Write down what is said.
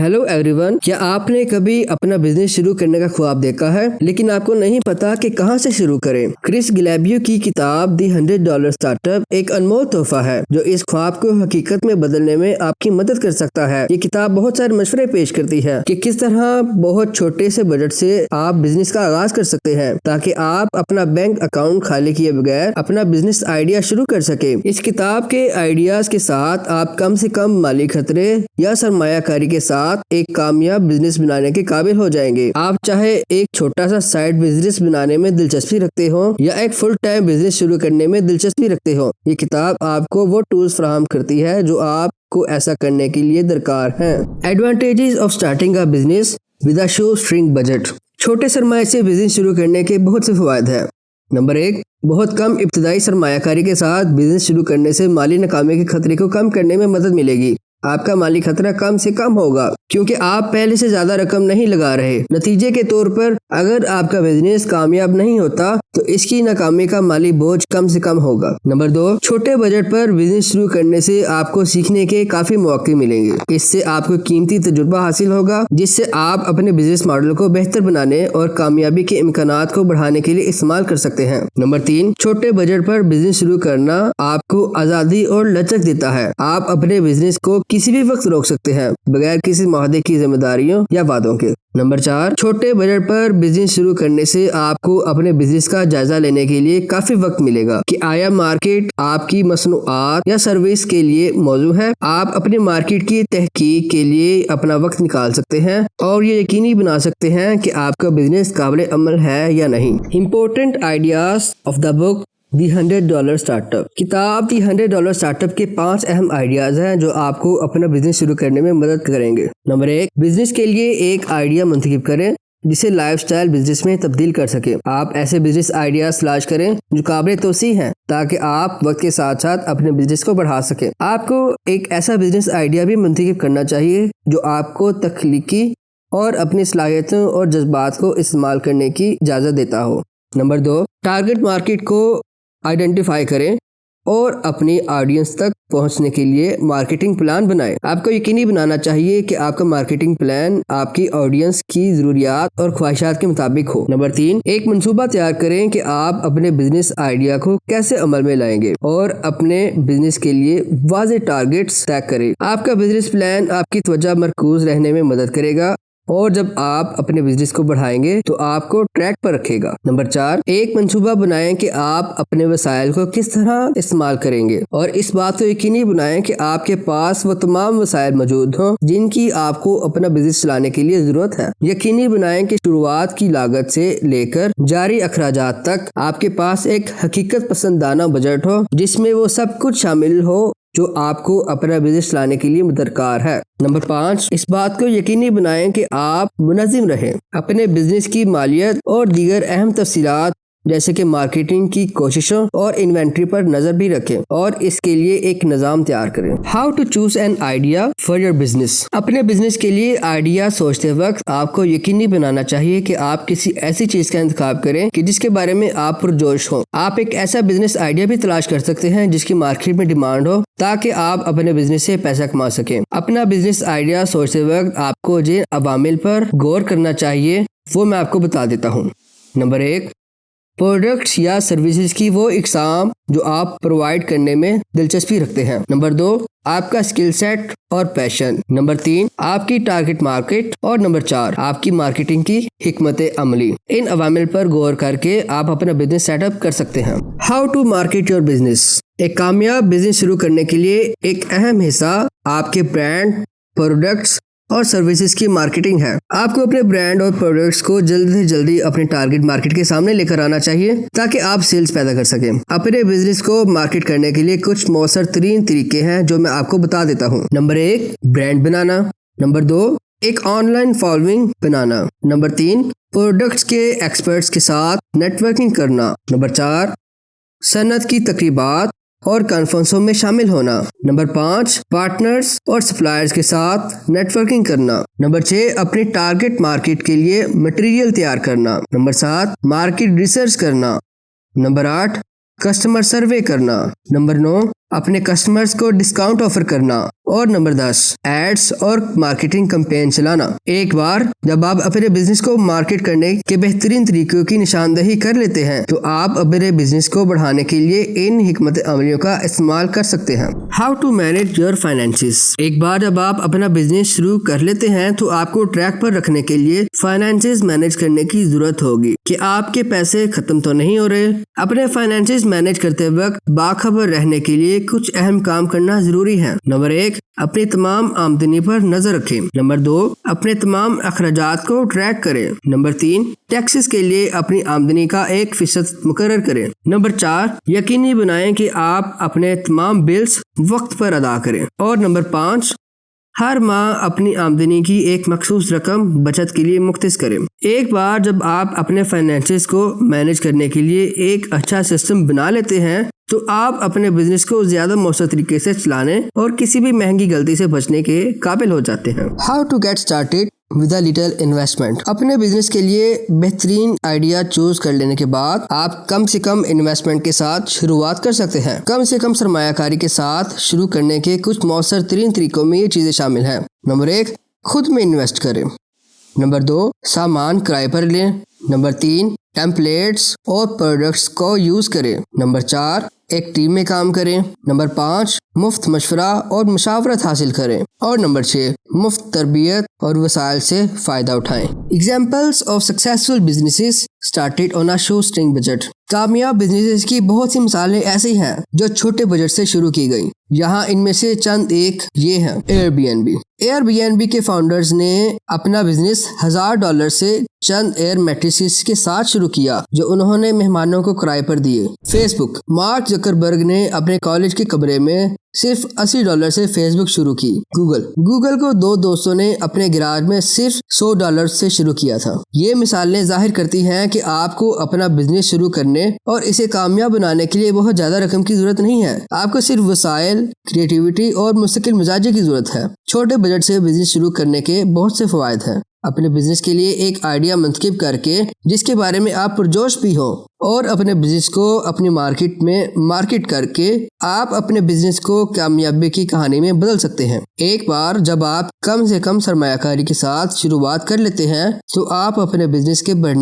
Hello everyone, क्या आपने कभी अपना बिजनेस शुरू करने का ख्वाब देखा है लेकिन आपको नहीं पता कि कहां से शुरू करें? क्रिस गिलेबियो की किताब दी $100 स्टार्टअप एक अनमोल तोहफा है जो इस ख्वाब को हकीकत में बदलने में आपकी मदद कर सकता है। ये किताब बहुत सारे मशवरे पेश करती है कि किस तरह बहुत छोटे से बजट से आप बिजनेस का आगाज कर सकते हैं ताकि आप अपना बैंक अकाउंट खाली किए बगैर अपना बिजनेस आइडिया शुरू कर सके। इस किताब के आइडियाज के साथ आप कम से कम माली खतरे या सरमायाकारी के साथ एक कामयाब बिजनेस बनाने के काबिल हो जाएंगे। आप चाहे एक छोटा सा साइड बिजनेस बनाने में दिलचस्पी रखते हो या एक फुल टाइम बिजनेस शुरू करने में दिलचस्पी रखते हो, ये किताब आपको वो टूल्स फराहम करती है जो आपको ऐसा करने के लिए दरकार हैं। Advantages of starting a business with a show string budget. छोटे सरमाए से बिजनेस शुरू करने के बहुत से फवायद हैं। नंबर 1, बहुत कम इब्तदाई सरमायाकारी के साथ बिजनेस शुरू करने से माली नाकामी के खतरे को कम करने में मदद मिलेगी। आपका माली खतरा कम से कम होगा क्योंकि आप पहले से ज्यादा रकम नहीं लगा रहे। नतीजे के तौर पर अगर आपका बिजनेस कामयाब नहीं होता तो इसकी नाकामी का माली बोझ कम से कम होगा। नंबर 2, छोटे बजट पर बिजनेस शुरू करने से आपको सीखने के काफी मौके मिलेंगे। इससे आपको कीमती तजुर्बा हासिल होगा जिससे आप अपने बिजनेस मॉडल को बेहतर बनाने और कामयाबी के इम्कानात को बढ़ाने के लिए इस्तेमाल कर सकते हैं। नंबर 3, छोटे बजट पर बिजनेस शुरू करना आपको आजादी और लचक देता है। आप अपने बिजनेस को किसी भी वक्त रोक सकते हैं बगैर किसी माहदे की जिम्मेदारियों या वादों के। नंबर 4, छोटे बजट पर बिजनेस शुरू करने से आपको अपने बिजनेस का जायजा लेने के लिए काफी वक्त मिलेगा कि आया मार्केट आपकी मसनूआत या सर्विस के लिए मौजूद है। आप अपने मार्केट की तहकीक के लिए अपना वक्त निकाल सकते हैं और ये यकीनी बना सकते हैं कि आपका बिजनेस काबिल अमल है या नहीं। Important ideas of the book the $100 startup. किताब दी $100 स्टार्टअप के 5 अहम आइडियाज हैं जो आपको अपना बिजनेस शुरू करने में मदद करेंगे। नंबर 1, बिजनेस के लिए एक आइडिया मुंतखब करें जिसे लाइफस्टाइल बिजनेस में तब्दील कर सके। आप ऐसे बिजनेस आइडियाज तलाश करें जो काबिल तौसीह हैं ताकि आप वक्त के साथ साथ अपने बिजनेस को बढ़ा सकें। आपको एक ऐसा बिजनेस आइडिया भी मुंतखब करना चाहिए जो आपको तख्लीकी और अपनी सलाहियतों और जज्बात को इस्तेमाल करने की इजाज़त देता हो। नंबर 2, टारगेट मार्केट को आइडेंटिफाई करें और अपनी ऑडियंस तक पहुंचने के लिए मार्केटिंग प्लान बनाएं। आपको यकीनी बनाना चाहिए कि आपका मार्केटिंग प्लान आपकी ऑडियंस की ज़रूरियात और ख्वाहिशात के मुताबिक हो। नंबर 3, एक मंसूबा तैयार करें कि आप अपने बिजनेस आइडिया को कैसे अमल में लाएंगे और अपने बिजनेस के लिए वाज़ेह टारगेट्स तय करें। आपका बिजनेस प्लान आपकी तवज्जो मरकूज रहने में मदद करेगा और जब आप अपने बिजनेस को बढ़ाएंगे तो आपको ट्रैक पर रखेगा। नंबर 4, एक मंसूबा बनाएं कि आप अपने वसाइल को किस तरह इस्तेमाल करेंगे और इस बात को यकीनी बनाएं कि आपके पास वो तमाम वसाइल मौजूद हों जिनकी आपको अपना बिजनेस चलाने के लिए जरूरत है। यकीनी बनाएं कि शुरुआत की लागत से लेकर जारी अखराजात तक आपके पास एक हकीकत पसंदाना बजट हो जिसमें वो सब कुछ शामिल हो जो आपको अपना बिजनेस चलाने के लिए दरकार है। नंबर 5, इस बात को यकीनी बनाएं कि आप मुनज़्ज़िम रहें। अपने बिजनेस की मालियत और दीगर अहम तफसीलात जैसे कि मार्केटिंग की कोशिशों और इन्वेंट्री पर नजर भी रखें और इसके लिए एक निज़ाम तैयार करें। How to choose an idea for your business. अपने बिजनेस के लिए आइडिया सोचते वक्त आपको यकीनी बनाना चाहिए कि आप किसी ऐसी चीज का इंतखाब करें कि जिसके बारे में आप पुरजोश हो। आप एक ऐसा बिजनेस आइडिया भी तलाश कर सकते हैं जिसकी मार्केट में डिमांड हो ताकि आप अपने बिजनेस से पैसा कमा सकें। अपना बिजनेस आइडिया सोचते वक्त आपको जिन अवामिल पर गौर करना चाहिए वो मैं आपको बता देता हूँ। नंबर 1, प्रोडक्ट्स या सर्विसेज की वो इकसाम जो आप प्रोवाइड करने में दिलचस्पी रखते हैं। नंबर 2, आपका स्किल सेट और पैशन। नंबर 3, आपकी टारगेट मार्केट और नंबर 4, आपकी मार्केटिंग की हिकमत अमली। इन अवामिल पर गौर करके आप अपना बिजनेस सेटअप कर सकते हैं। How to market your business. एक कामयाब बिजनेस शुरू करने के लिए एक अहम हिस्सा आपके ब्रांड, प्रोडक्ट्स और सर्विसेज की मार्केटिंग है। आपको अपने ब्रांड और प्रोडक्ट्स को जल्दी से जल्दी अपने टारगेट मार्केट के सामने लेकर आना चाहिए ताकि आप सेल्स पैदा कर सकें। अपने बिजनेस को मार्केट करने के लिए कुछ मौसर तरीन तरीके हैं जो मैं आपको बता देता हूँ। नंबर 1, ब्रांड बनाना। नंबर 2, एक ऑनलाइन फॉलोइंग बनाना। नंबर 3, प्रोडक्ट्स के एक्सपर्ट्स के साथ नेटवर्किंग करना। नंबर 4, सनत की तकरीबात और कॉन्फ्रेंसों में शामिल होना। नंबर 5, पार्टनर्स और सप्लायर्स के साथ नेटवर्किंग करना। नंबर 6, अपनी टारगेट मार्केट के लिए मटेरियल तैयार करना। नंबर 7, मार्केट रिसर्च करना। नंबर 8, कस्टमर सर्वे करना। नंबर 9, अपने कस्टमर्स को डिस्काउंट ऑफर करना। और नंबर 10, एड्स और मार्केटिंग कैंपेन चलाना। एक बार जब आप अपने बिजनेस को मार्केट करने के बेहतरीन तरीकों की निशानदही कर लेते हैं तो आप अपने बिजनेस को बढ़ाने के लिए इन हिकमत अमलियों का इस्तेमाल कर सकते हैं। How to manage your finances. एक बार जब आप अपना बिजनेस शुरू कर लेते हैं तो आपको ट्रैक पर रखने के लिए फाइनेंसेस मैनेज करने की जरूरत होगी कि आपके पैसे खत्म तो नहीं हो रहे। अपने फाइनेंसेस मैनेज करते वक्त बाखबर रहने के लिए कुछ अहम काम करना जरूरी है। नंबर 1, अपनी तमाम आमदनी पर नजर रखें। नंबर 2, अपने तमाम अखराजात को ट्रैक करें। नंबर 3, टैक्सेस के लिए अपनी आमदनी का 1% मुकर्रर करें। नंबर 4, यकीनी बनाएं कि आप अपने तमाम बिल्स वक्त पर अदा करें। और नंबर 5, हर माह अपनी आमदनी की एक मखसूस रकम बचत के लिए मुख्तस करें। एक बार जब आप अपने फाइनेंसेस को मैनेज करने के लिए एक अच्छा सिस्टम बना लेते हैं तो आप अपने बिजनेस को ज्यादा मौसर तरीके से चलाने और किसी भी महंगी गलती से बचने के काबिल हो जाते हैं। How to get started with a little investment. अपने बिजनेस के लिए बेहतरीन आइडिया चूज कर लेने के बाद आप कम से कम इन्वेस्टमेंट के साथ शुरुआत कर सकते हैं। कम से कम सरमायाकारी के साथ शुरू करने के कुछ मौसर तरीन तरीकों में ये चीजें शामिल हैं। नंबर 1, खुद में इन्वेस्ट करें। नंबर 2, सामान किराए पर लें। नंबर 3, टेम्पलेट्स और प्रोडक्ट्स को यूज करें। नंबर 4, एक टीम में काम करें। नंबर 5, मुफ्त मशवरा और मुशावरत हासिल करें। और नंबर 6, मुफ्त तरबियत और वसाइल से फायदा उठाएं। Examples of successful businesses started on a show string budget. कामयाब बिजनेसेस की बहुत सी मिसालें ऐसी हैं जो छोटे बजट से शुरू की गई। यहाँ इनमें से चंद एक ये हैं। एयरबीएनबी के फाउंडर्स ने अपना बिजनेस $1000 से चंद एयर मैट्रिसेस के साथ शुरू किया जो उन्होंने मेहमानों को किराए पर दिए। फेसबुक, मार्क जकरबर्ग ने अपने कॉलेज के कमरे में सिर्फ $80 से फेसबुक शुरू की। गूगल को 2 दोस्तों ने अपने गैराज में सिर्फ $100 से शुरू किया था। ये मिसालें जाहिर करती हैं कि आपको अपना बिजनेस शुरू करने और इसे कामयाब बनाने के लिए बहुत ज्यादा रकम की जरूरत नहीं है। आपको सिर्फ वसाइल, क्रिएटिविटी और मुस्तकिल मिजाजी की जरूरत है। छोटे बजट से बिजनेस शुरू करने के बहुत से फवायद हैं। अपने बिजनेस के लिए एक आइडिया मंतखब करके जिसके बारे में आप पुरजोश भी हो और अपने बिजनेस को अपनी मार्केट में मार्केट करके आप अपने बिजनेस को कामयाबी की कहानी में बदल सकते हैं। एक बार जब आप कम से कम सरमायाकारी के साथ शुरुआत कर लेते हैं तो आप अपने बिजनेस के बढ़ने